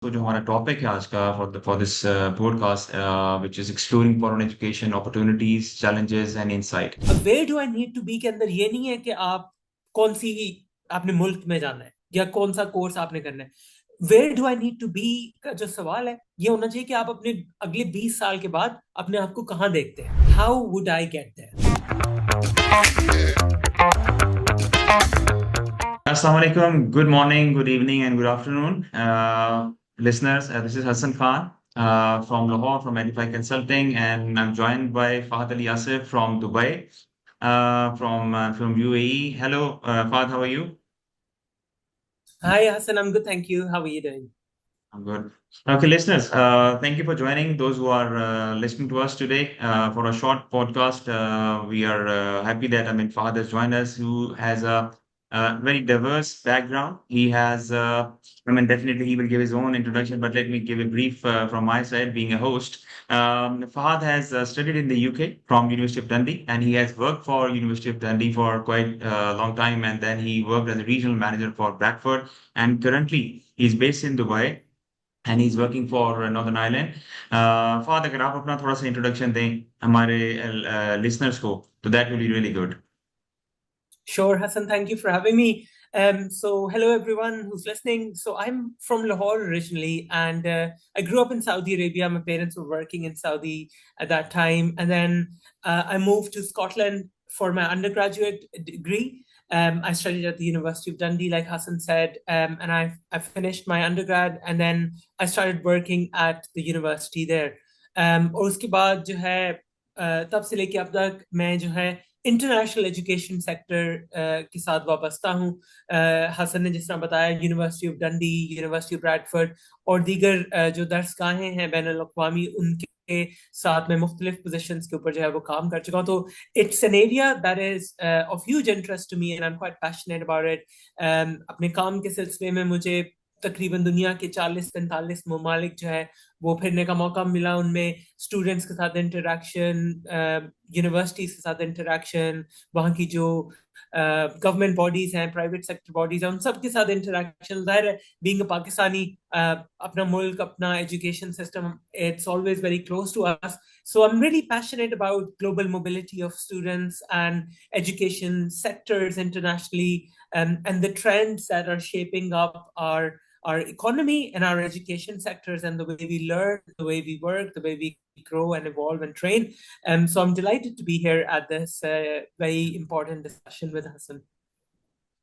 तो जो हमारा टॉपिक है आज का for this podcast which is exploring foreign education opportunities challenges and insight. अब where do I need to be के अंदर ये नहीं है कि आप कौन सी आपने मुल्क में जाना है या कौन सा कोर्स आपने करना है। Where do I need to be का जो सवाल है ये होना चाहिए कि आप अपने अगले 20 साल के बाद अपने आप को कहाँ देखते हैं। How would I get there. Assalamu alaikum, good morning, good evening, and good afternoon. Listeners, this is Hassan Khan from Lahore, from Edify Consulting, and I'm joined by Fahad Ali Yasif from Dubai, from UAE. Hello, Fahad, how are you? Hi Hasan, I am good, thank you. How are you doing? I'm good. Okay, listeners, thank you for joining. Those who are listening to us today for a short podcast, we are happy that Fahad has joined us, who has a very diverse background. He has, definitely he will give his own introduction, but let me give a brief from my side, being a host. Fahad has studied in the UK from University of Dundee, and he has worked for University of Dundee for quite a long time, and then he worked as a regional manager for Bradford, and currently he's based in Dubai and he's working for Northern Ireland. Fahad अगर आप अपना थोड़ा सा introduction दें हमारे listeners को तो that will be really good. Sure, Hassan. Thank you for having me. So, hello everyone who's listening. So, I'm from Lahore originally, and I grew up in Saudi Arabia. My parents were working in Saudi at that time, and then I moved to Scotland for my undergraduate degree. I studied at the University of Dundee, like Hassan said, and I finished my undergrad, and then I started working at the university there. और उसके बाद जो है तब से लेके अब तक मैं जो है इंटरनेशनल एजुकेशन सेक्टर के साथ वाबस्ता हूँ। हसन ने जिस तरह बताया, यूनिवर्सिटी ऑफ डंडी, यूनिवर्सिटी ऑफ ब्रैडफोर्ड और दीगर जो दरसगाहें हैं बैनुल अक़वामी, उनके साथ में मुख्तलिफ पोजीशंस के ऊपर जो है वो काम कर चुका हूँ। तो it's an area that is of huge interest to me and I am quite passionate about it. अपने काम के सिलसिले में मुझे तकरीबन दुनिया के 40-45 ममालिक जो है वो फिरने का मौका मिला। उनमें स्टूडेंट्स के साथ इंटरेक्शन, यूनिवर्सिटीज के साथ इंटरेक्शन, वहाँ की जो गवर्नमेंट बॉडीज हैं, प्राइवेट सेक्टर बॉडीज हैं, उन सब के साथ इंटरेक्शन। जाहिर है बीइंग अ पाकिस्तानी, अपना मुल्क, अपना education system, it's always very close to us. So I'm really passionate about global mobility of students and education sectors internationally, and the trends that are shaping up our economy and our education sectors, and the way we learn, the way we work, the way we grow and evolve and train. So I'm delighted to be here at this very important discussion with Hassan.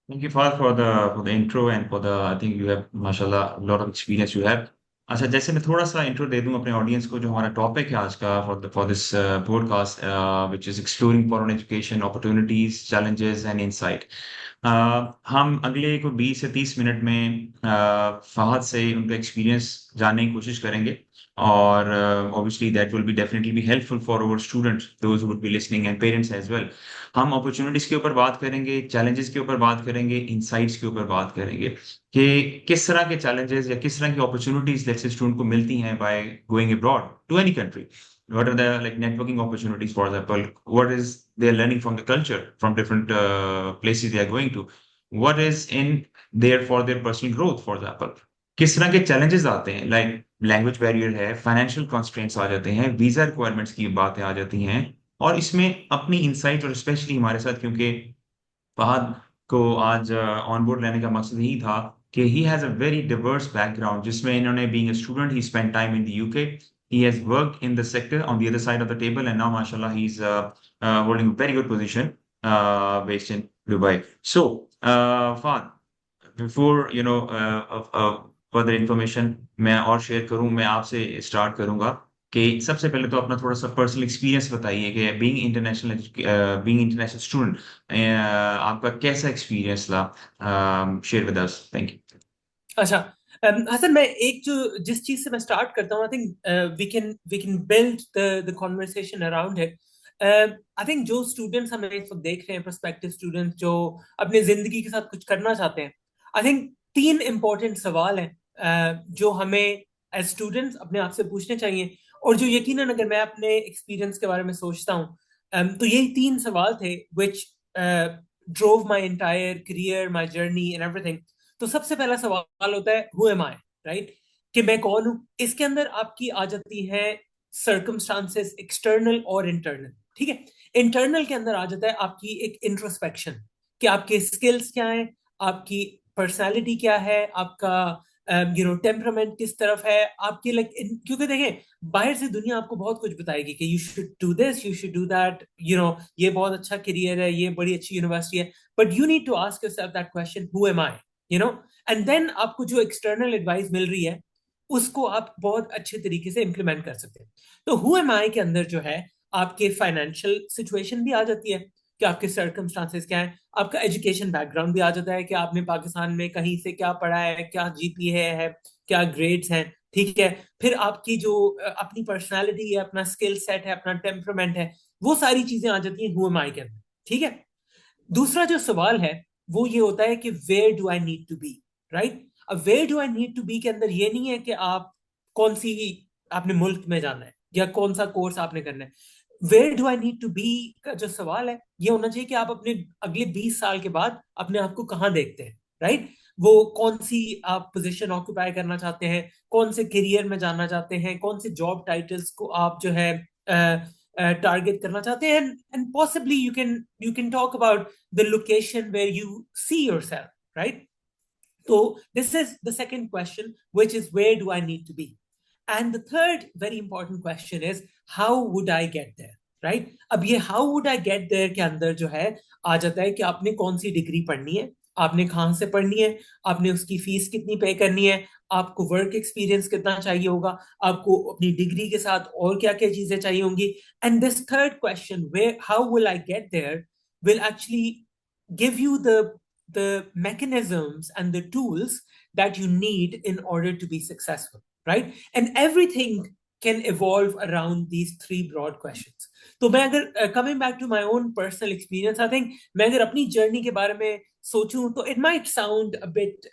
Thank you Fahad for the intro and for the I think you have mashallah a lot of experience you have। अच्छा, जैसे मैं थोड़ा सा intro दे दूं अपने audience को, जो हमारा टॉपिक है आज का for this podcast which is exploring foreign education opportunities challenges and insight. हम अगले को 20 से 30 मिनट में फहद से उनका एक्सपीरियंस जानने की कोशिश करेंगे और obviously that will be definitely be helpful for our students those who would be listening and parents as well. हम अपॉर्चुनिटीज के ऊपर बात करेंगे, चैलेंजेस के ऊपर बात करेंगे, इनसाइट्स के ऊपर बात करेंगे कि किस तरह के चैलेंजेस या किस तरह की अपॉर्चुनिटीज लेट्स से स्टूडेंट को मिलती हैं by going abroad to any country. What are the like networking opportunities, for example? What is they are learning from the culture from different places they are going to? What is in there for their personal growth, for example? किस तरह के challenges आते हैं, like language barrier है, financial constraints आ जाते हैं, visa requirements की बातें आ जाती हैं, और इसमें अपनी इंसाइट और स्पेशली हमारे साथ, क्योंकि फहद को आज ऑन बोर्ड लेने का मकसद यही था कि he has a very Divers background, जिसमें इन्होंने being a student he spend time in the UK, he has worked in the sector on the other side of the table, and now mashallah he's holding a very good position based in Dubai. So Fahd, before further information मैं और share करूं, मैं आपसे start करूंगा कि सबसे पहले तो अपना थोड़ा सा पर्सनल एक्सपीरियंस बताइए कि बीइंग इंटरनेशनल स्टूडेंट आपका कैसा एक्सपीरियंस रहा। Share with us, thank you. अच्छा, हसन, मैं एक जो जिस चीज से मैं स्टार्ट करता हूँ, I think we can build the conversation around it. I think जो स्टूडेंट्स हमें इस वक्त देख रहे हैं, प्रोस्पेक्टिव स्टूडेंट्स जो अपनी जिंदगी के साथ कुछ करना चाहते हैं, आई थिंक तीन इंपॉर्टेंट सवाल हैं जो हमें एज स्टूडेंट्स अपने आप से पूछने चाहिए। और जो यकीनन अगर मैं अपने एक्सपीरियंस के बारे में सोचता हूँ, तो यही तीन सवाल थे which drove my entire career, my journey and everything. तो सबसे पहला सवाल होता है, हु एम आई, राइट? कि मैं कौन हूं, इसके अंदर आपकी आ जाती है सर्कमस्टांसेस, एक्सटर्नल और इंटरनल। ठीक है, इंटरनल के अंदर आ जाता है आपकी एक इंट्रोस्पेक्शन, कि आपके स्किल्स क्या हैं, आपकी पर्सनालिटी क्या है, आपका टेम्परामेंट किस तरफ है, आपकी क्योंकि देखें, बाहर से दुनिया आपको बहुत कुछ बताएगी कि you should do this, you should do that, ये बहुत अच्छा करियर है, ये बड़ी अच्छी यूनिवर्सिटी है, but you need to ask yourself that question, who am I, you know and then आपको जो एक्सटर्नल एडवाइस मिल रही है उसको आप बहुत अच्छे तरीके से इंप्लीमेंट कर सकते हैं। तो हु एम आई के अंदर जो है आपके फाइनेंशियल सिचुएशन भी आ जाती है, कि आपके सर्कमस्टांसेस क्या है, आपका एजुकेशन बैकग्राउंड भी आ जाता है, कि आपने पाकिस्तान में कहीं से क्या पढ़ा है, क्या जीपीए है, क्या ग्रेड्स हैं। ठीक है, फिर आपकी जो अपनी पर्सनालिटी है, अपना स्किल सेट है, अपना टेम्परामेंट है, वो सारी चीजें आ जाती हैं हु एम आई के अंदर। ठीक है, दूसरा जो सवाल है वो ये होता है कि where do I need to be, right. अब where do I need to be के अंदर ये नहीं है कि आप कौन सी आपने मुल्क में जाना है या कौन सा कोर्स आपने करना है। Where do I need to be का जो सवाल है ये होना चाहिए कि आप अपने अगले 20 साल के बाद अपने आप को कहाँ देखते हैं, राइट। वो कौन सी आप पोजीशन ऑक्यूपाई करना चाहते हैं, कौन से करियर में जाना चाहते हैं, कौन से जॉब टाइटल्स को आप जो है टारगेट करना चाहते हैं, and possibly you can talk about the location where you see yourself, right. So this is the second question, which is where do I need to be? And the third very important question is how would I get there? Right? अब ये how would I get there के अंदर जो है आ जाता है कि आपने कौन सी डिग्री पढ़नी है, आपने कहाँ से पढ़नी है, आपने उसकी फीस कितनी पे करनी है, आपको वर्क एक्सपीरियंस कितना चाहिए होगा, आपको अपनी डिग्री के साथ और क्या क्या चीजें चाहिए होंगी। And this third question, where how will I get there, will actually give you the mechanisms and the tools that you need in order to be successful, right? And everything can evolve around these three broad questions. तो मैं अगर coming back to my own personal experience, I think मैं अगर अपनी journey के बारे में सोचूं तो it might sound a bit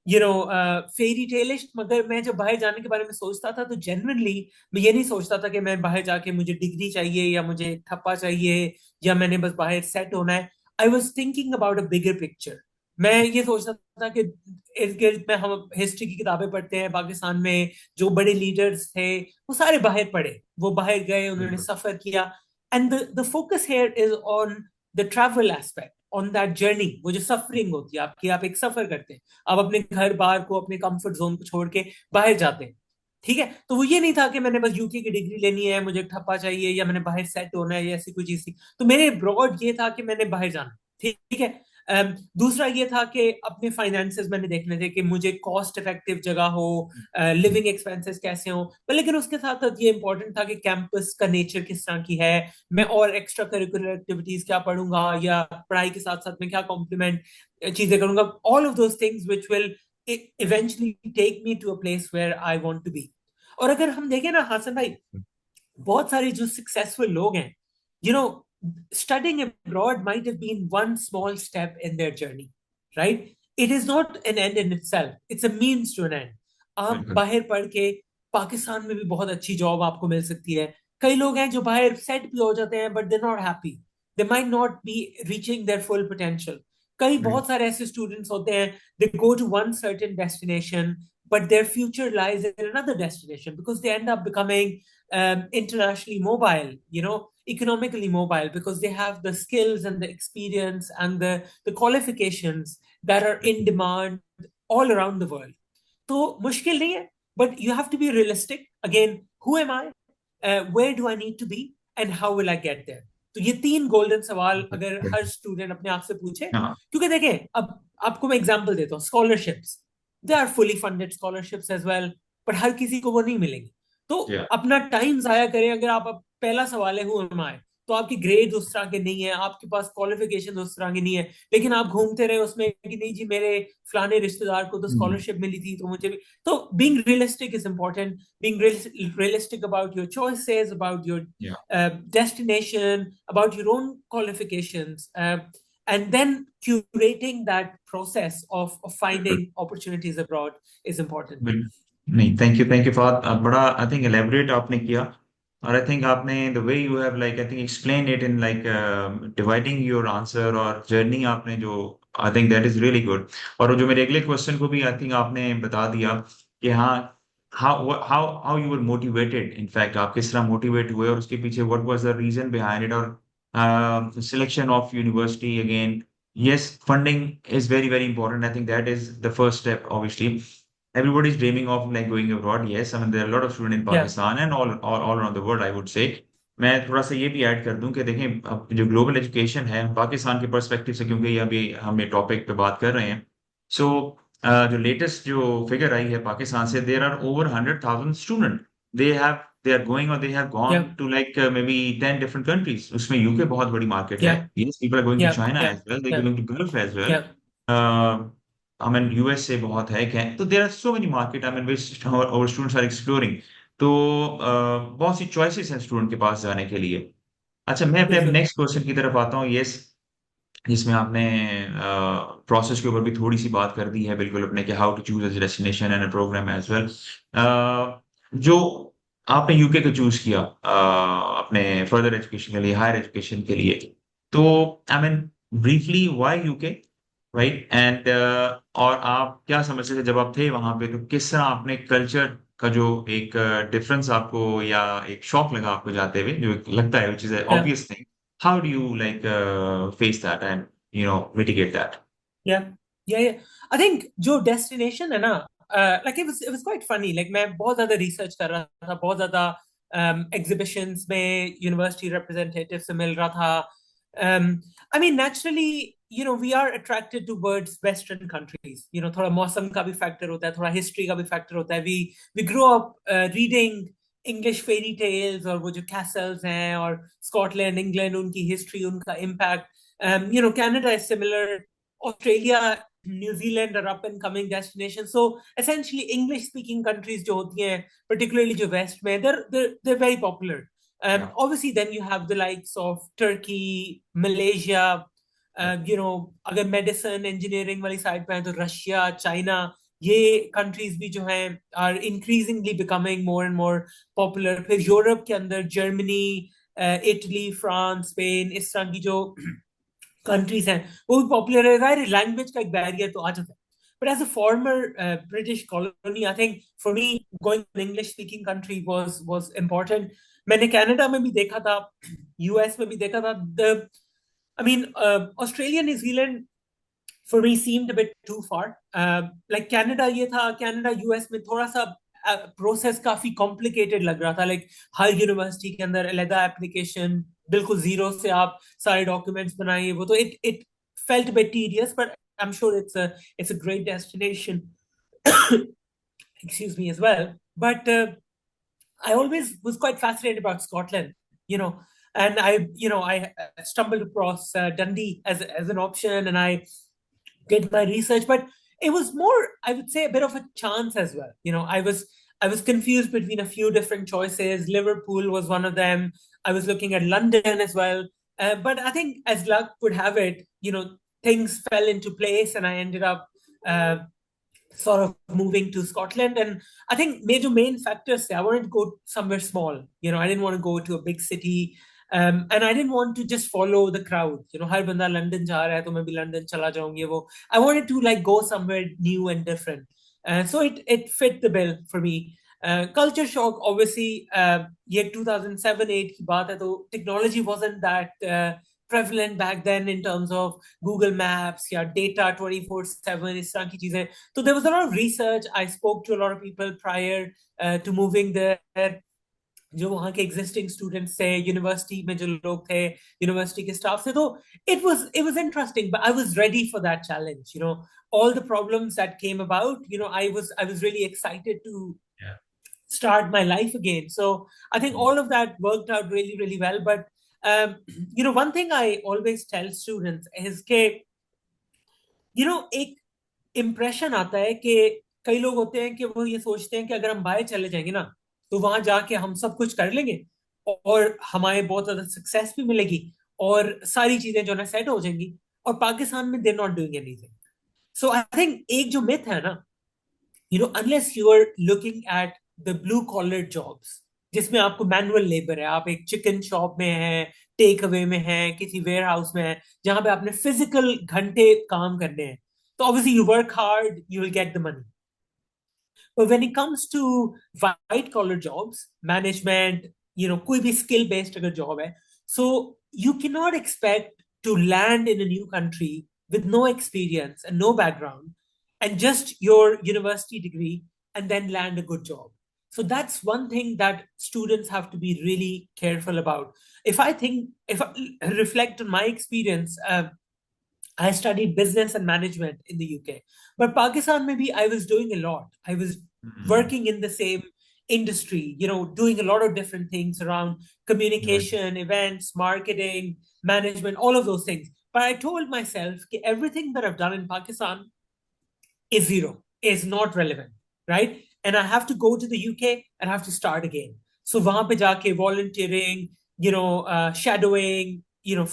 फेरी टेलिश, मगर मैं जब बाहर जाने के बारे में सोचता था तो जेन्युइनली मैं ये नहीं सोचता था कि मैं बाहर जाके मुझे डिग्री चाहिए या मुझे ठप्पा चाहिए या मैंने बस बाहर सेट होना है। I was thinking about a bigger picture. मैं ये सोचता था कि इर्द गिर्द में हम हिस्ट्री की किताबें पढ़ते हैं, पाकिस्तान में जो बड़े लीडर्स थे वो सारे बाहर पढ़े, वो बाहर गए, उन्होंने बिल्कुल। सफर किया। And the focus here is on the travel aspect, on that journey, वो जो सफरिंग होती है आपकी, आप एक सफर करते हैं, आप अपने घर बार को, अपने कंफर्ट जोन को छोड़ के बाहर जाते हैं। ठीक है, तो वो ये नहीं था कि मैंने बस यूके की डिग्री लेनी है, मुझे ठप्पा चाहिए या मैंने बाहर सेट होना है या ऐसी कोई चीज थी। तो मेरे ब्रॉड ये था कि मैंने बाहर जाना। ठीक है, दूसरा ये था कि अपने फाइनेंसेस मैंने देखने थे कि मुझे कॉस्ट इफेक्टिव जगह हो, लिविंग एक्सपेंसेस कैसे हो, पर लेकिन उसके साथ साथ ये इंपॉर्टेंट था कि कैंपस का नेचर किस तरह की है, मैं और एक्स्ट्रा करिकुलर एक्टिविटीज क्या पढ़ूंगा या पढ़ाई के साथ साथ मैं क्या कॉम्प्लीमेंट चीजें करूंगा, all of those things which will eventually take me to a place where I want to be. और अगर हम देखें ना हासन भाई, बहुत सारे जो सक्सेसफुल लोग हैं, you know studying abroad might have been one small step in their journey, right? It is not an end in itself, it's a means to an end. आप बिल्कुल। बाहर पढ़ के पाकिस्तान में भी बहुत अच्छी जॉब आपको मिल सकती है। कई लोग हैं जो बाहर सेट भी हो जाते हैं but they not happy, they might not be reaching their full potential. कई बहुत सारे ऐसे स्टूडेंट्स होते हैं, they go to one certain destination but their future lies in another destination because they end up becoming internationally mobile, economically mobile, because they have the skills and the experience and the qualifications that are in demand all around the world. तो मुश्किल नहीं है, but you have to be realistic. Again, who am I? Where do I need to be? And how will I get there? तो ये तीन golden सवाल अगर हर student अपने आप से पूछे, हाँ। क्योंकि देखें, अब आपको मैं एग्जांपल देता हूँ, scholarships, they are fully funded scholarships as well, पर हर किसी को वो नहीं मिलेंगी। तो या अपना टाइम जाया करें अगर आप, पहला सवाल है हु एम आई, तो आपकी ग्रेड उस तरह के नहीं है, आपके पास क्वालिफिकेशन उस तरह की नहीं है, लेकिन आप घूमते रहे उसमें कि नहीं जी मेरे फलाने रिश्तेदार को तो स्कॉलरशिप मिली थी तो मुझे भी। तो being realistic is important, being realistic about your choices, about your या destination, about your own qualifications, and then curating that process of बिल्कुल। finding opportunities abroad is important. नहीं, थैंक यू फॉर बड़ा I think elaborate आपने किया। और I think आपने the way you have like I think explain it in like dividing your answer और journey आपने जो, I think that is really good. और जो मेरे अगले क्वेश्चन को भी आई थिंक आपने बता दिया कि हाँ, how you were motivated, in fact आप किस तरह मोटिवेट हुए, और उसके पीछे what was the reason behind it, और selection of university again. Yes, funding is very, very important. I think that is the first step, obviously. Everybody is dreaming of like going abroad. Yes, I mean there are a lot of students in Yeah, Pakistan and all around the world, I would say. मैं थोड़ा सा ये भी add कर दूं कि देखें, अब जो ग्लोबल एजुकेशन है पाकिस्तान के पर्सपेक्टिव से, क्योंकि ये अभी हम ये टॉपिक पे बात कर रहे हैं. सो जो लेटेस्ट जो फिगर आई है पाकिस्तान से, there are over 100,000 student. They have they are going, और they have gone yeah, to like may be 10 different countries. उसमें यूके बहुत बड़ी मार्केट है. yeah, yes, people are going to yeah, China yeah, as well, they yeah, going to Gulf as well. yeah, I mean US से बहुत है क्या, तो there are so many market, I mean which our students are exploring. तो बहुत सी choices हैं student के पास जाने के लिए. अच्छा, मैं अपने बिल्कुल. नेक्स्ट क्वेश्चन की तरफ आता हूँ. यस, जिसमें आपने प्रोसेस के ऊपर भी थोड़ी सी बात कर दी है, बिल्कुल अपने, कि how to choose a destination and a programme as well. जो आपने यूके को चूज किया अपने फर्दर एजुकेशन के लिए, हायर एजुकेशन के लिए, तो I mean briefly why UK, right? And और आप क्या समझते थे जब आप थे वहां पे, तो किस तरह आपने कल्चर का जो एक डिफरेंस आपको, या एक शॉक लगा आपको जाते हुए, जो लगता है, which is Yeah, obvious thing, how do you like face that and mitigate that? yeah, yeah, yeah. I think जो डेस्टिनेशन है ना, like it was quite funny. Like मैं बहुत ज्यादा रिसर्च कर रहा था, बहुत ज्यादा एग्जीबिशंस में यूनिवर्सिटी रिप्रेजेंटेटिव से मिल रहा था. I mean naturally, we are attracted towards Western countries. थोड़ा मौसम का भी फैक्टर होता है, थोड़ा हिस्ट्री का भी फैक्टर होता है. We grow up reading English fairy tales, और वो जो कैसल्स हैं, और स्कॉटलैंड, इंग्लैंड, उनकी हिस्ट्री, उनका impact. Canada is similar. Australia, New Zealand are up and coming destinations. So essentially, English speaking countries जो होती हैं, particularly जो West में, they're very popular. Yeah. Obviously, then you have the likes of Turkey, Malaysia. Yeah. अगर medicine engineering वाली side पे है तो रशिया, चाइना, ये कंट्रीज भी जो हैं are increasingly becoming more and more popular. फिर यूरोप के अंदर जर्मनी, इटली, फ्रांस, स्पेन, इस तरह की जो कंट्रीज हैं वो भी पॉपुलर है. राइट, लैंग्वेज का एक बैरियर तो आ जाता है. But as a former British colony, I think for me going to an English speaking country was important. मैंने कनाडा में भी देखा था, यूएस में भी देखा था. I mean, Australia, New Zealand for me seemed a bit too far. Like Canada, ये था, Canada यूएस में थोड़ा सा प्रोसेस काफी कॉम्प्लिकेटेड लग रहा था. लाइक हर यूनिवर्सिटी के अंदर अलग एप्लीकेशन, बिल्कुल जीरो से आप सारे डॉक्यूमेंट्स बनाइए, वो तो it felt a bit tedious, but I'm sure it's a great destination. Excuse me as well. But I always was quite fascinated about Scotland, you know, and I stumbled across Dundee as an option, and I did my research. But it was more, I would say, a bit of a chance as well. I was confused between a few different choices. Liverpool was one of them. I was looking at London as well. But I think, as luck would have it, things fell into place, and I ended up sort of moving to Scotland. And I think major main factors, I wanted to go somewhere small. I didn't want to go to a big city. And I didn't want to just follow the crowd. हर बंदा London जा रहा है तो मैं भी London चला जाऊंगी वो. I wanted to like go somewhere new and different. So it fit the bill for me. Culture shock, obviously, ये 2007-8 की बात है, तो technology wasn't that prevalent back then in terms of Google Maps या data 24/7, इस तरह की चीजें. So there was a lot of research. I spoke to a lot of people prior to moving there. जो वहाँ के एग्जिस्टिंग स्टूडेंट्स थे, university में जो लोग थे, यूनिवर्सिटी के स्टाफ थे, तो it was interesting, but I was ready for that challenge. All the problems that came about, I was really excited to Yeah. start my life again. So I think all of that worked out really, really well. But one thing I always tell students is कि एक impression आता है कि कई लोग होते हैं कि वो ये सोचते हैं कि अगर हम बाहर चले जाएंगे ना, तो वहां जाके हम सब कुछ कर लेंगे, और हमारे बहुत ज्यादा सक्सेस भी मिलेगी, और सारी चीजें जो ना सेट हो जाएंगी, और पाकिस्तान में there not doing anything. So I think एक जो मिथ है ना, unless you are looking at the blue collar jobs, जिसमें आपको मैनुअल लेबर है, आप एक चिकन शॉप में है, टेक अवे में है, किसी वेयर हाउस में है, जहां पे आपने फिजिकल घंटे काम करने हैं, तो obviously you work hard, you will get the money. But when it comes to white collar jobs, management, कोई भी skill based अगर job है, so you cannot expect to land in a new country with no experience and no background and just your university degree and then land a good job. So that's one thing that students have to be really careful about. If I reflect on my experience, I studied business and management in the UK. But Pakistan, maybe I was doing a lot. I was Hmm. working in the same industry, doing a lot of different things around Yeah. communication, events, marketing, management, all of those things. But I told myself that everything that I've done in Pakistan is zero, is not relevant, right? And I have to go to the UK and have to start again. So वहां पे जाके volunteering, shadowing,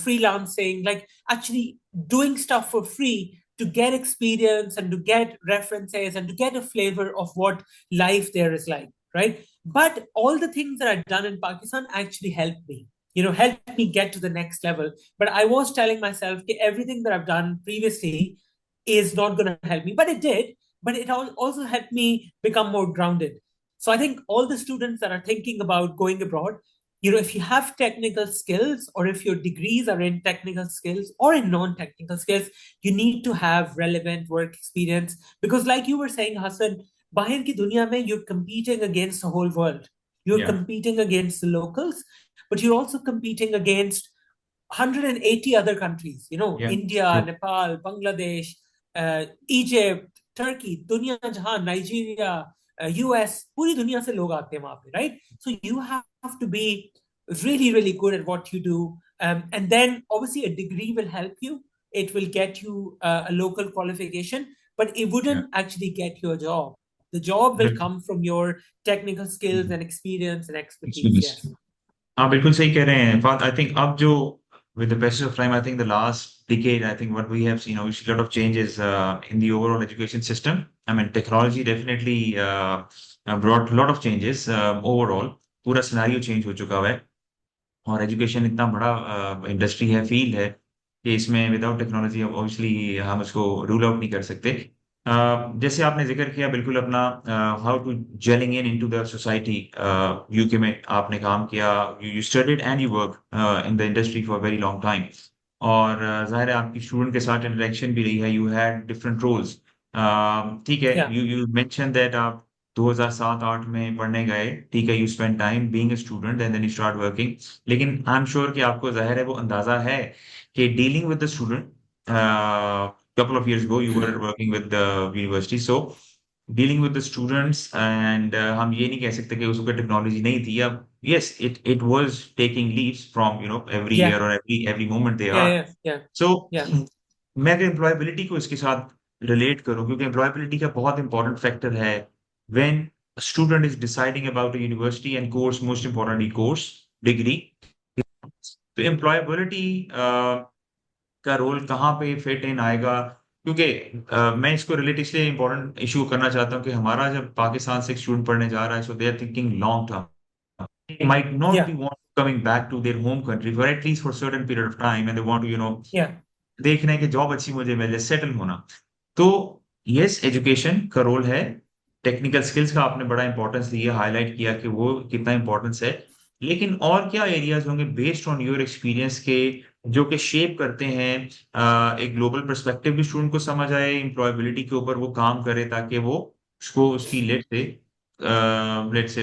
freelancing, like actually doing stuff for free to get experience and to get references and to get a flavor of what life there is like, right? But all the things that I've done in Pakistan actually helped me, helped me get to the next level. But I was telling myself that everything that I've done previously is not going to help me. But it did. But it also helped me become more grounded. So I think all the students that are thinking about going abroad, if you have technical skills or if your degrees are in technical skills or in non-technical skills, you need to have relevant work experience. Because like you were saying, Hassan, bahir ki duniya mein, you're competing against the whole world. You're Yeah. competing against the locals, but you're also competing against 180 other countries, Yeah. India, True. Nepal, Bangladesh, Egypt, Turkey, दुनिया जहां Nigeria, US, पूरी दुनिया से लोग आते हैं वहां पे, right? So you have to be really, really good at what you do. And then obviously a degree will help you. It will get you a local qualification, but it Yeah. wouldn't actually get you a job. The job will बिल्कुल। come from your technical skills and experience and expertise. Experience। Yes. हाँ बिल्कुल सही कह रहे हैं in fact I think अब जो with the passage of time I think the last decade I think what we have seen obviously a lot of changes in the overall education system. I mean technology definitely brought a lot of changes overall पूरा scenario change हो चुका है और education इतना बड़ा industry है field है कि इसमें विदाउट टेक्नोलॉजी ऑब्वियसली हम उसको रूल आउट नहीं कर सकते जैसे आपने जिक्र किया बिल्कुल अपना how to gelling into the society UK में आपने काम किया you studied and you work in the industry for very long time और जाहिर है आपकी स्टूडेंट के साथ इंटरेक्शन भी रही है यू हैड डिफरेंट रोल्स ठीक है Yeah. यू मेंशन दैट आप 2007-8 में पढ़ने गए ठीक है you spend time being a student and then you start working लेकिन आई एम श्योर कि आपको जाहिर है वो अंदाजा है कि dealing with the student couple of years ago you were working with the university so dealing with the students and हम ये नहीं कह सकते कि उसको टेक्नोलॉजी नहीं थी अब yes it was taking leaves from every year Yeah. or every moment they Yeah. are Yeah. Yeah. so Yeah. मैं अगर एम्प्लॉयबिलिटी को इसके साथ रिलेट करूं क्योंकि एम्प्लॉयबिलिटी का बहुत इंपॉर्टेंट फैक्टर है when student is deciding about a university and course most importantly course degree तो एम्प्लॉयबिलिटी का रोल कहाँ पे फिट इन आएगा क्योंकि मैं इसको रिलेट इसलिए इंपॉर्टेंट इशू करना चाहता हूँ कि हमारा जब पाकिस्तान से एक स्टूडेंट पढ़ने जा रहा है so they are thinking long term they might not be Yeah. want coming back to their home country for at least for a certain period of time and they want to Yeah. देख रहे हैं कि job अच्छी मुझे मिले settle होना तो yes education का रोल है टेक्निकल स्किल्स का आपने बड़ा इंपॉर्टेंस दिया हाईलाइट किया कि वो कितना इंपॉर्टेंस है लेकिन और क्या एरियाज होंगे बेस्ड ऑन योर एक्सपीरियंस के जो कि शेप करते हैं एक ग्लोबल पर्सपेक्टिव भी स्टूडेंट को समझ आए एम्प्लॉयबिलिटी के ऊपर वो काम करे ताकि वो उसको उसकी लेट से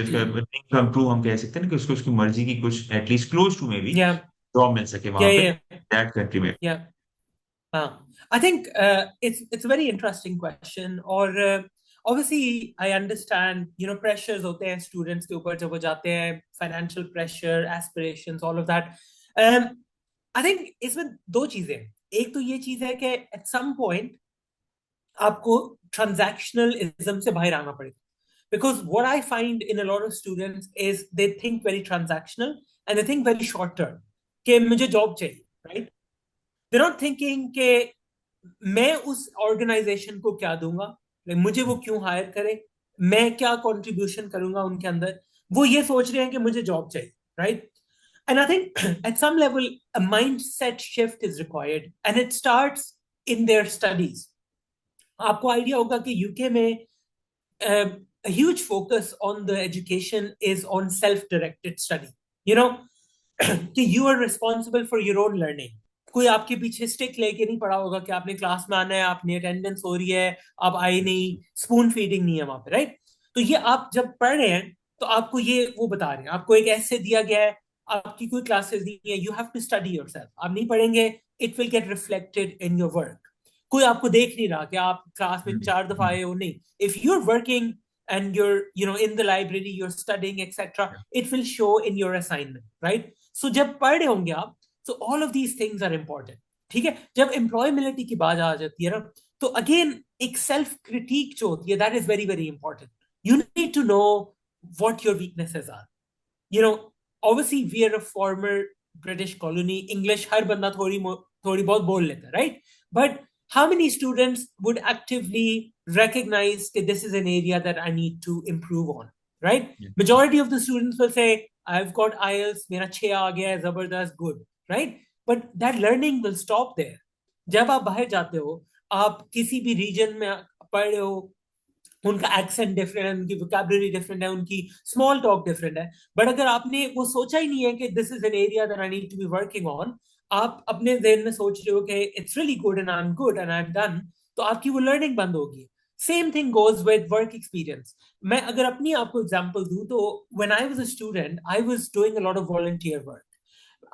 उसका इम्प्रूव हम कह सकते हैं ना कि उसको उसकी मर्जी की कुछ एटलीस्ट क्लोज टू में भी Yeah. जॉब मिल सके Yeah. वहां पे Yeah. दैट कंट्री में Yeah. I think it's a very interesting question. और obviously I understand pressures होते हैं students के ऊपर जब वो जाते हैं financial pressure, aspirations, all of that. I think इसमें दो चीजें हैं. एक तो ये चीज है कि at some point आपको transactionalism से बाहर आना पड़ेगा. Because what I find in a lot of students is they think very transactional and they think very short term. कि मुझे जॉब चाहिए, right? They're not thinking कि मैं उस ऑर्गेनाइजेशन को क्या दूंगा, मुझे वो क्यों हायर करे, मैं क्या कंट्रीब्यूशन करूंगा उनके अंदर. वो ये सोच रहे हैं कि मुझे जॉब चाहिए, right? And I think at some level, a mindset shift is required, and it starts in their studies. आपको आइडिया होगा कि यूके में a huge focus on the education is on self-directed study. You know, कि you are responsible for your own learning. कोई आपके पीछे stick लेके नहीं पड़ा होगा कि आपने क्लास में आना है, आपने अटेंडेंस हो रही है, आप आए नहीं, स्पून फीडिंग नहीं है वहां पे, राइट? तो ये आप जब पढ़ रहे हैं तो आपको ये वो बता रहे हैं, आपको एक ऐसे दिया गया है, आपकी कोई क्लासेस नहीं है, you have to study yourself. आप नहीं पढ़ेंगे, it will get reflected in your work. कोई आपको देख नहीं रहा कि आप क्लास में 4 दफा आए हो, नहीं। If you are working and you're in the library, you're studying, etc., it will show in your assignment, right? So जब पढ़ रहे होंगे आप, so all of these things are important। ठीक है, जब एम्प्लॉयबिलिटी की बात आ जाती है ना, तो अगेन एक सेल्फ क्रिटिक जो होती है, that is very very important. You need to know what your weaknesses are, you know। obviously we are a former British colony, English हर बंदा थोड़ी बहुत बोल लेता है, right? But how many students would actively recognize that this is an area that I need to improve on, right? Yeah. Majority of the students will say, I've got IELTS, मेरा 6 आ गया है, जबरदस्त, good, right? But that learning will stop there। जब आप बाहर जाते हो, आप किसी भी रीजन में पढ़ रहे हो, उनका एक्सेंट डिफरेंट है, उनकी वोकैबुलरी डिफरेंट है, उनकी स्मॉल टॉक डिफरेंट है। बट अगर आपने वो सोचा ही नहीं है कि this is an area that I need to be working on, आप अपने जहन में सोच रहे हो कि it's really good and I am good and I am done, तो आपकी वो लर्निंग बंद होगी। Same thing goes with work experience. मैं अगर अपनी आपको एग्जांपल दूं, तो when I was a student, I was doing a lot of volunteer work.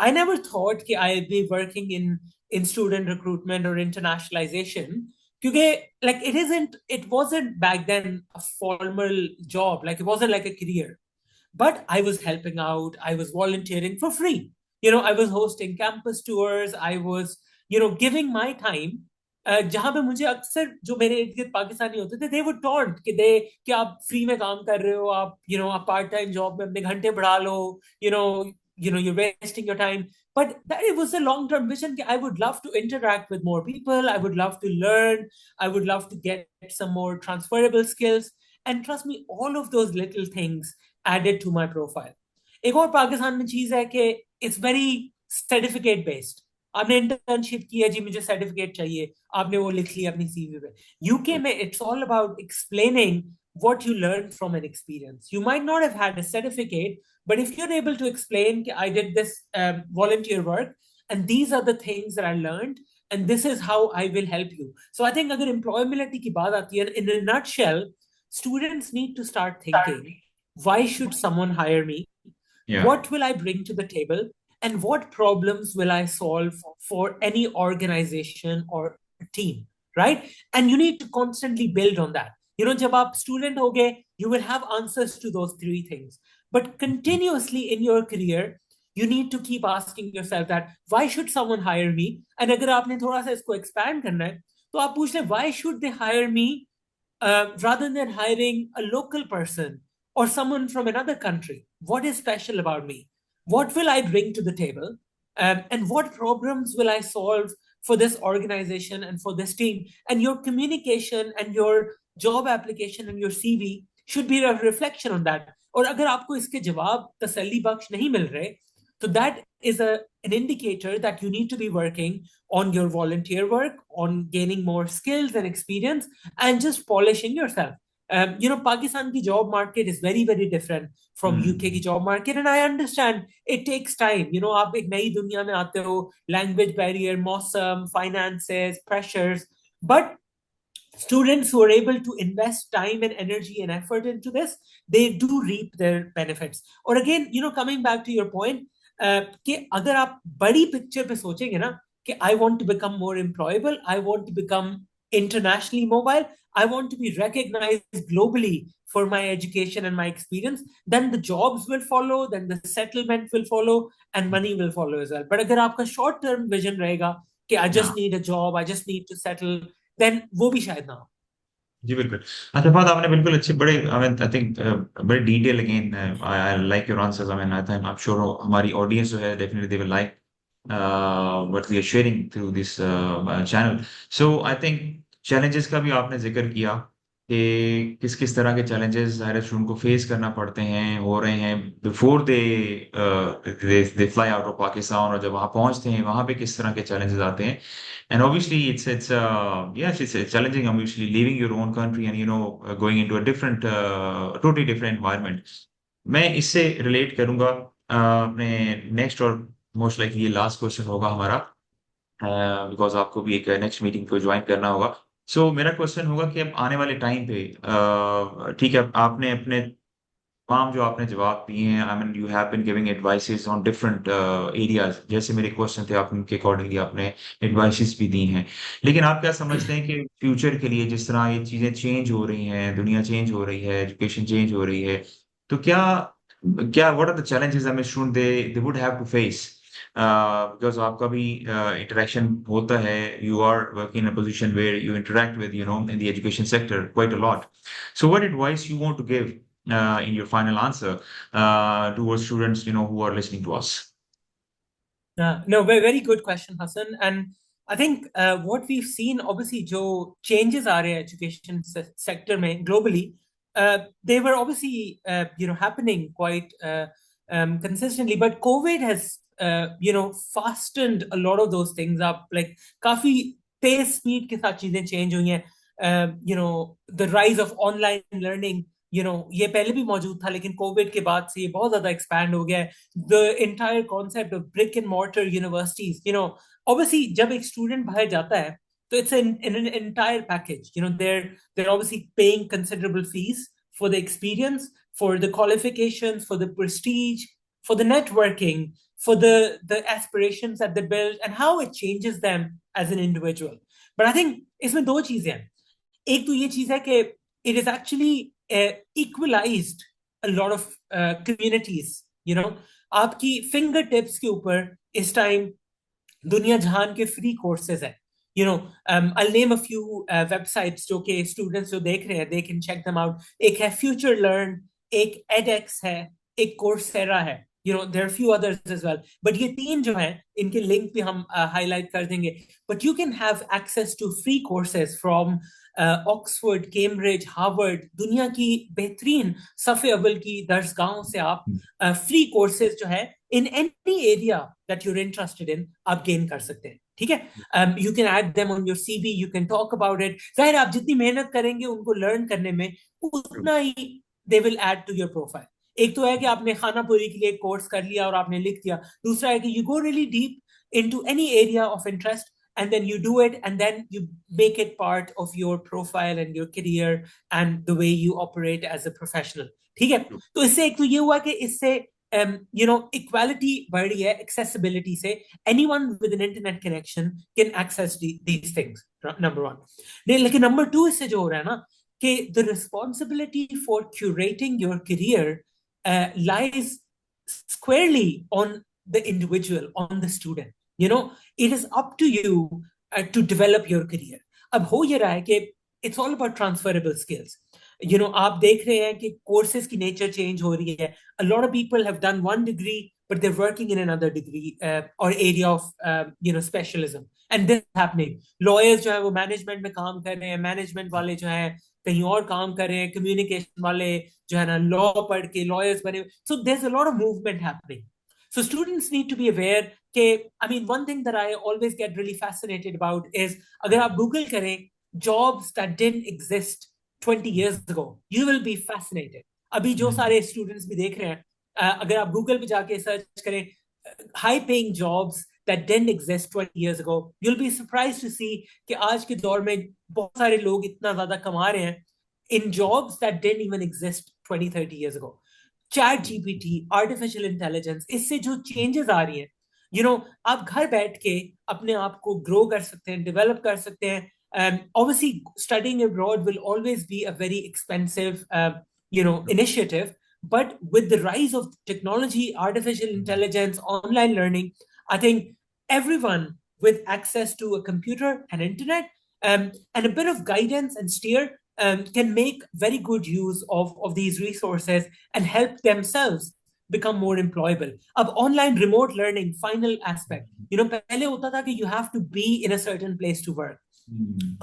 I never thought कि I'd be working in student recruitment or internationalization, क्योंकि like it wasn't back then a formal job, like it wasn't like a career, but I was helping out, I was volunteering for free, you know, I was hosting campus tours, I was, you know, giving my time। जहां पे मुझे अक्सर जो मेरे इर्द गिर्द पाकिस्तानी होते थे, दे वो टॉन्ट कि आप फ्री में काम कर रहे हो, आप यू नो आप पार्ट टाइम जॉब में अपने घंटे बढ़ा लो, you know you're wasting your time। But that it was a long term vision that I would love to interact with more people, I would love to learn, I would love to get some more transferable skills, and trust me, all of those little things added to my profile। एक और पाकिस्तान में चीज है कि it's very certificate based. आपने internship की है जी, मुझे सर्टिफिकेट चाहिए, आपने वो लिख लिया अपनी सीवी पे। यूके में it's all about explaining what you learned from an experience। You might not have had a certificate, but if you're able to explain, I did this volunteer work, and these are the things that I learned, and this is how I will help you। So I think अगर employability की बात आती है, in a nutshell, students need to start thinking, why should someone hire me? Yeah. What will I bring to the table? And what problems will I solve for any organization or team, right? And you need to constantly build on that। you know, जब आप student हो गए, you will have answers to those 3 things, but continuously in your career you need to keep asking yourself that why should someone hire me। and अगर आपने थोड़ा सा इसको expand करना है, तो आप पूछ लें why should they hire me, rather than hiring a local person or someone from another country। What is special about me? What will I bring to the table? And what problems will I solve for this organization and for this team? And your communication and your job application and your CV should be a reflection on that। और अगर आपको इसके जवाब तसल्ली बख्श नहीं मिल रहे, so that is an indicator that you need to be working on your volunteer work, on gaining more skills and experience, and just polishing yourself। You know, Pakistan ki job market is very very different from UK ki job market, and I understand it takes time। You know, आप एक नई दुनिया में आते हो, language barrier, मौसम, finances, pressures, but students who are able to invest time and energy and effort into this, they do reap their benefits। और again, you know, coming back to your point, कि अगर आप बड़ी picture पे सोचेंगे ना, कि I want to become more employable, I want to become internationally mobile, I want to be recognized globally for my education and my experience, then the jobs will follow, then the settlement will follow, and money will follow as well। but अगर आपका short term vision रहेगा कि I just need a job, I just need to settle, then वो भी शायद ना हो। जी, बिल्कुल। अच्छा, बात आपने बिल्कुल अच्छी बड़े I mean I think very detailed again, I like your answers। I mean, I'm sure हमारी audience जो है definitely they will like what we are sharing through this channel। So I think challenges का भी आपने ज़िक्र किया, कि किस किस तरह के चैलेंजेस हर स्टूडेंट को फेस करना पड़ते हैं, हो रहे हैं before they fly out of Pakistan, और जब वहां पहुंचते हैं वहां पे किस तरह के चैलेंजेस आते हैं. And obviously it's yes, it's challenging, obviously leaving your own country and going into a different totally different environment. मैं इससे रिलेट करूंगा अपने नेक्स्ट और मोस्ट लाइकली ये लास्ट क्वेश्चन होगा हमारा, बिकॉज आपको भी एक नेक्स्ट मीटिंग को ज्वाइन करना होगा. सो मेरा क्वेश्चन होगा कि अब आने वाले टाइम पे, ठीक है, आपने अपने तमाम जो आपने जवाब दिए हैं, I mean you have been giving advices on different areas, जैसे मेरे क्वेश्चन थे आप उनके अकॉर्डिंगली आपने एडवाइसेस भी दी हैं. लेकिन आप क्या समझते हैं कि फ्यूचर के लिए जिस तरह ये चीजें चेंज हो रही हैं, दुनिया चेंज हो रही है, एजुकेशन चेंज हो रही है, तो क्या क्या what are the challenges I am sure they would have to face, because आपका भी इंटरेक्शन होता है, you are working in a position where you interact with in the education sector quite a lot. So what advice you want to give in your final answer towards students, who are listening to us? No, very, very good question, Hassan. And I think what we've seen, obviously, जो changes आ रहे हैं education sector में globally, they were obviously, happening quite consistently. But COVID has, fastened a lot of those things up. Like, काफी pace speed के साथ चीजें change हुई हैं. The rise of online learning, ये पहले भी मौजूद था, लेकिन कोविड के बाद से ये बहुत ज्यादा एक्सपैंड हो गया है. The entire concept of brick and mortar universities, obviously जब एक student बाहर जाता है, तो it's an entire package. They're obviously paying considerable fees for the experience, for the qualifications, for the prestige, for the networking, for the aspirations that they build, and how it changes them as an individual. But I think इसमें दो चीजें हैं. एक तो ये चीज है कि it is actually equalized a lot of communities. आपकी फिंगर टिप्स के ऊपर इस टाइम दुनिया जहान के फ्री कोर्सेज है. I'll name a few websites जो कि स्टूडेंट्स जो देख रहे हैं, they can check them out. एक है Future Learn, एक edX है, एक Coursera है. There are a few others as well. But ये तीन जो हैं, इनके लिंक भी हम highlight कर देंगे. But you can have access to free courses from Oxford, Cambridge, Harvard, दुनिया की बेहतरीन सफ़े अव्वल की दर्सगाहों से आप फ्री कोर्सेज जो है in any area that you're interested in आप गेन कर सकते हैं. ठीक है, you can add them on your CV, you can talk about it. जाहिर आप जितनी मेहनत करेंगे उनको लर्न करने में, उतना ही they will add to your profile. एक तो है कि आपने खाना पूरी के लिए कोर्स कर लिया और आपने लिख दिया. दूसरा है कि you go really deep into any area of interest, and then you do it, and then you make it part of your profile and your career and the way you operate as a professional. ठीक है, तो इससे एक तो ये हुआ कि इससे equality बढ़ रही है, accessibility से anyone with an internet connection can access these things. Number one. लेकिन number two इससे जो हो रहा है ना, कि the responsibility for curating your career lies squarely on the individual, on the student. It is up to you to develop your career. अब हो ये रहा है कि it's all about transferable skills. आप देख रहे हैं कि courses की nature change हो रही है. A lot of people have done one degree, but they're working in another degree or area of specialism. And this is happening. Lawyers जो है वो management में काम कर रहे हैं, management वाले जो हैं कहीं और काम कर रहे हैं, communication वाले जो है ना law पढ़ के lawyers बने. So there's a lot of movement happening. So students need to be aware कि, I mean, one thing that I always get really fascinated about is अगर आप Google करें jobs that didn't exist 20 years ago, you will be fascinated. अभी जो सारे students भी देख रहे हैं, अगर आप Google पे जाके सर्च करें high paying jobs that didn't exist 20 years ago, you'll be surprised to see कि आज के दौर में बहुत सारे लोग इतना ज़्यादा कमा रहे हैं in jobs that didn't even exist 20-30 years ago. Chat GPT, artificial intelligence, इससे जो चेंजेस आ रही हैं, आप घर बैठ के अपने आप को ग्रो कर सकते हैं, डेवलप कर सकते हैं. Obviously studying abroad will always be a very expensive initiative, but with the rise of technology, artificial intelligence, online learning, I think everyone with access to a computer and internet and a bit of guidance and steer can make very good use of these resources and help themselves become more employable. अब online remote learning, final aspect, पहले होता था कि you have to be in a certain place to work.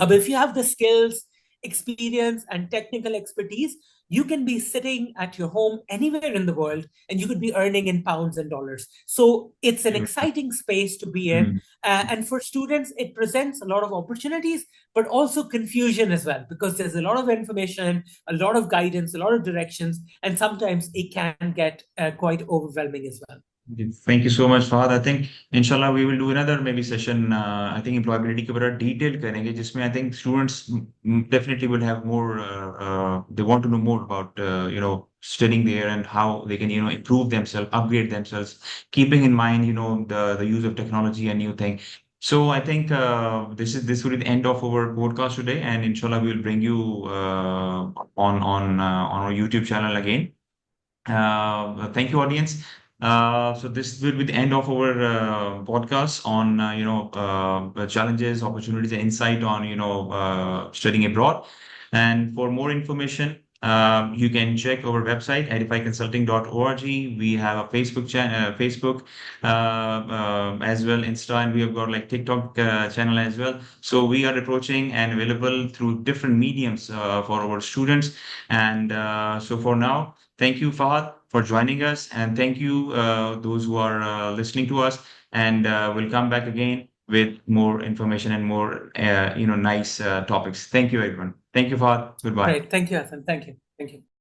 अब if you have the skills experience and technical expertise, you can be sitting at your home anywhere in the world and you could be earning in pounds and dollars. So it's an exciting space to be in. Mm. And for students, it presents a lot of opportunities, but also confusion as well, because there's a lot of information, a lot of guidance, a lot of directions, and sometimes it can get quite overwhelming as well. Okay, thank you so much, Fahad. I think inshallah we will do another maybe session. I think employability के ऊपर detail करेंगे जिसमें I think students definitely will have more. They want to know more about studying there and how they can improve themselves, upgrade themselves, keeping in mind the use of technology and new thing. So I think this will be the end of our podcast today, and inshallah we will bring you on our YouTube channel again. Thank you, audience. So this will be the end of our podcast on challenges, opportunities, and insight on studying abroad. And for more information, you can check our website edifyconsulting.org. We have a Facebook as well, Insta, and we have got like TikTok channel as well. So we are approaching and available through different mediums for our students. And so for now, thank you, Fahad, for joining us, and thank you those who are listening to us. And we'll come back again with more information and more nice topics. Thank you, everyone. Thank you, Fahad. Goodbye. Great. Thank you, Hassan. Thank you. Thank you.